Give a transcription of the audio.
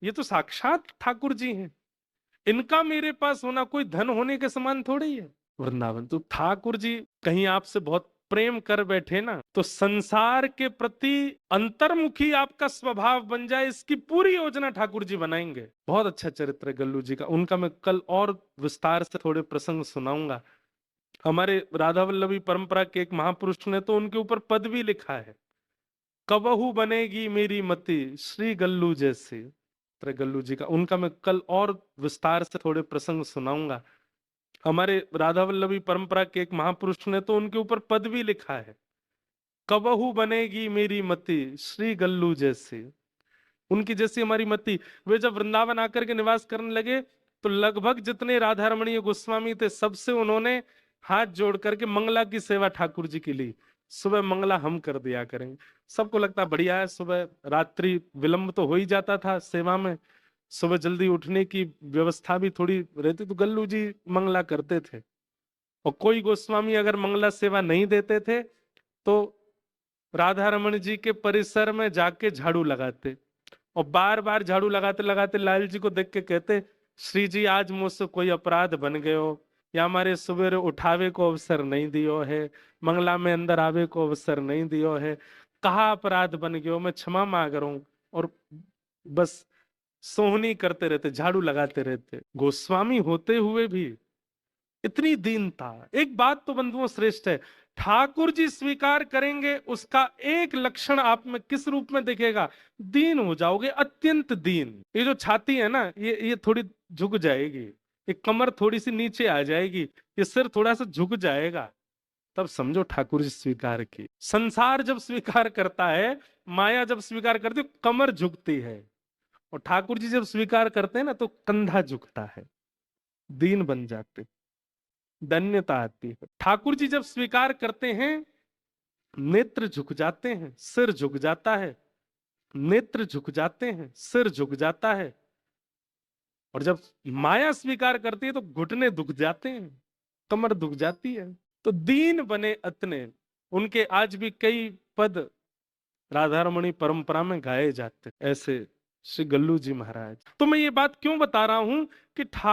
ये तो साक्षात ठाकुर जी हैं। इनका मेरे पास होना कोई धन होने के समान थोड़ी ही है। वृंदावन तो ठाकुर जी कहीं आपसे बहुत प्रेम कर बैठे ना, तो संसार के प्रति अंतर्मुखी आपका स्वभाव बन जाए, इसकी पूरी योजना ठाकुर जी बनाएंगे। बहुत अच्छा चरित्र है गल्लू जी का, उनका मैं कल और विस्तार से थोड़े प्रसंग सुनाऊंगा। हमारे राधा वल्लभी परंपरा के एक महापुरुष ने तो उनके ऊपर पद भी लिखा है, कबहू बनेगी मेरी मति श्री गल्लू जैसी। गल्लू जी का, उनका मैं कल और विस्तार से थोड़े प्रसंग सुनाऊंगा। हमारे राधा वल्लभी परंपरा के एक महापुरुष ने तो उनके ऊपर पद भी लिखा है, कबहू बनेगी मेरी मति श्री गल्लू जैसी। उनकी जैसी हमारी मति। वे जब वृंदावन आकर के निवास करने लगे तो लगभग जितने राधा रमणीय गोस्वामी थे सबसे उन्होंने हाथ जोड़ करके मंगला की सेवा ठाकुर जी की ली। सुबह मंगला हम कर दिया करेंगे। सबको लगता बढ़िया है, सुबह रात्रि विलंब तो हो ही जाता था सेवा में, सुबह जल्दी उठने की व्यवस्था भी थोड़ी रहती, तो गल्लू जी मंगला करते थे। और कोई गोस्वामी अगर मंगला सेवा नहीं देते थे तो राधा रमन जी के परिसर में जाके झाड़ू लगाते, और बार बार झाड़ू लगाते लगाते लाल जी को देख के कहते, श्री जी आज मुझसे कोई अपराध बन गए हो, या हमारे सवेरे उठावे को अवसर नहीं दियो है, मंगला में अंदर आवे को अवसर नहीं दियो है, कहा अपराध बन गयो, मैं क्षमा मांग रहा हूं। और बस सोहनी करते रहते, झाड़ू लगाते रहते। गोस्वामी होते हुए भी इतनी दीनता। एक बात तो बंधुओं श्रेष्ठ है, ठाकुर जी स्वीकार करेंगे उसका एक लक्षण आप में किस रूप में दिखेगा, दीन हो जाओगे, अत्यंत दीन। ये जो छाती है ना, ये थोड़ी झुक जाएगी, ये कमर थोड़ी सी नीचे आ जाएगी, ये सिर थोड़ा सा झुक जाएगा, तब समझो ठाकुर जी स्वीकार की। संसार जब स्वीकार करता है, माया जब स्वीकार करती है, कमर झुकती है, और ठाकुर जी जब स्वीकार करते हैं ना तो कंधा झुकता है, दीन बन जाते, धन्यता आती है। ठाकुर जी जब स्वीकार करते हैं, नेत्र झुक जाते हैं, सिर झुक जाता है, नेत्र झुक जाते हैं, सिर झुक जाता है। और जब माया स्वीकार करती है तो घुटने दुख जाते हैं, कमर दुख जाती है। तो दीन बने अतने, उनके आज भी कई पद राधा रमणी परंपरा में गाए जाते, ऐसे श्री गल्लू जी महाराज। तो मैं ये बात क्यों बता रहा हूं कि ठाकुर